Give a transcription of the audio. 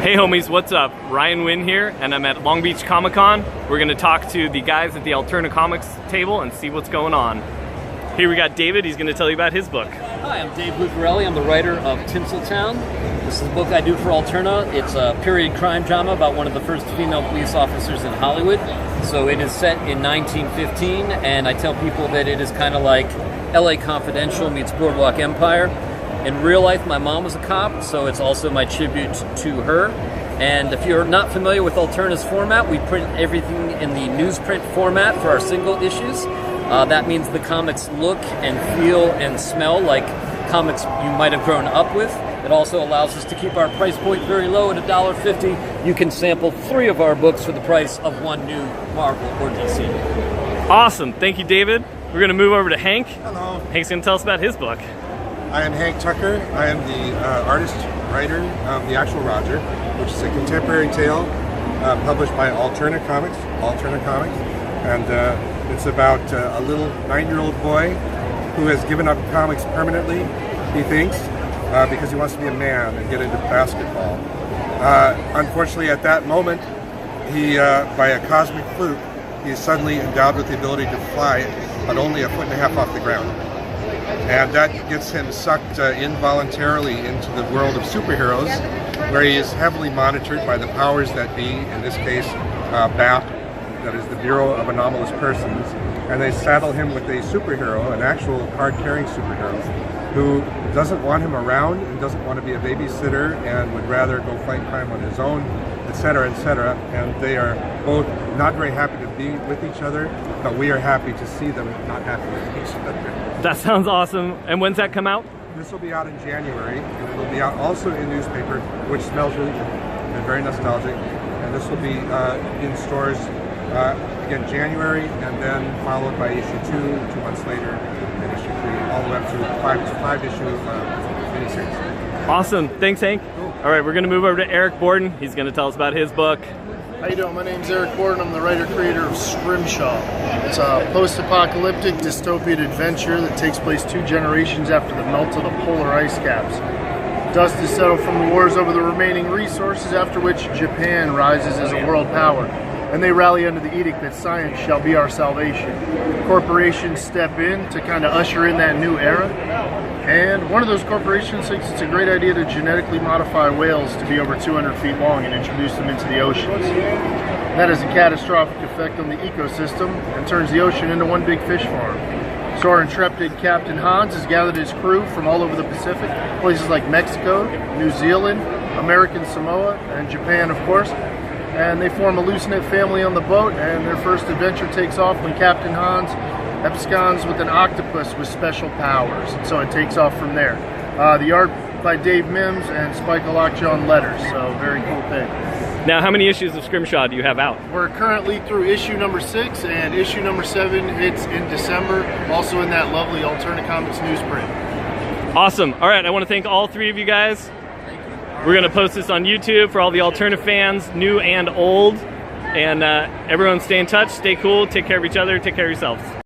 Hey homies, what's up? Ryan Wynn here, and I'm at Long Beach Comic Con. We're gonna talk to the guys at the Alterna Comics table and see what's going on. Here we got David, he's gonna tell you about his book. Hi, I'm Dave Lucarelli. I'm the writer of Tinseltown. This is a book I do for Alterna. It's a period crime drama about one of the first female police officers in Hollywood. So it is set in 1915, and I tell people that it is kind of like LA Confidential meets Boardwalk Empire. In real life, my mom was a cop, so it's also my tribute to her. And if you're not familiar with Alterna's format, we print everything in the newsprint format for our single issues. That means the comics look and feel and smell like comics you might have grown up with. It also allows us to keep our price point very low at $1.50. You can sample 3 of our books for the price of 1 new Marvel or DC. Awesome, thank you David. We're gonna move over to Hank. Hello. Hank's gonna tell us about his book. I am Hank Tucker. I am the artist-writer of The Actual Roger, which is a contemporary tale published by Alterna Comics. And it's about a little 9-year-old boy who has given up comics permanently, he thinks, because he wants to be a man and get into basketball. Unfortunately, at that moment, he, by a cosmic fluke, he is suddenly endowed with the ability to fly, but only 1.5 feet off the ground. And that gets him sucked involuntarily into the world of superheroes, where he is heavily monitored by the powers that be, in this case, BAP, that is the Bureau of Anomalous Persons, and they saddle him with a superhero, an actual card-carrying superhero, who doesn't want him around and doesn't want to be a babysitter and would rather go fight crime on his own, etc., etc. And they are both not very happy to be with each other, but we are happy to see them not happy with each other. That sounds awesome. And when's that come out? This will be out in January, and it will be out also in newspaper, which smells really good and very nostalgic. And this will be in stores again January, and then followed by issue 2 months later, and issue 3, all the way up to 5-issue miniseries. Awesome, thanks Hank. Cool. All right, we're gonna move over to Eric Borden. He's gonna tell us about his book. How you doing? My name's Eric Borden. I'm the writer-creator of Scrimshaw. It's a post-apocalyptic dystopian adventure that takes place 2 generations after the melt of the polar ice caps. Dust is settled from the wars over the remaining resources, after which Japan rises as a world power, and they rally under the edict that science shall be our salvation. Corporations step in to kind of usher in that new era, and one of those corporations thinks it's a great idea to genetically modify whales to be over 200 feet long and introduce them into the oceans. That has a catastrophic effect on the ecosystem and turns the ocean into one big fish farm. So our intrepid Captain Hans has gathered his crew from all over the Pacific, places like Mexico, New Zealand, American Samoa, and Japan, of course. And they form a loose-knit family on the boat, and their first adventure takes off when Captain Hans absconds with an octopus with special powers. And so it takes off from there. The art by Dave Mims and Spike Lockjaw on letters, so very cool thing. Now, how many issues of Scrimshaw do you have out? We're currently through issue number 6, and issue number 7 hits in December, also in that lovely Alterna Comics newsprint. Awesome. All right, I want to thank all 3 of you guys. We're going to post this on YouTube for all the Alterna fans, new and old. And everyone stay in touch, stay cool, take care of each other, take care of yourselves.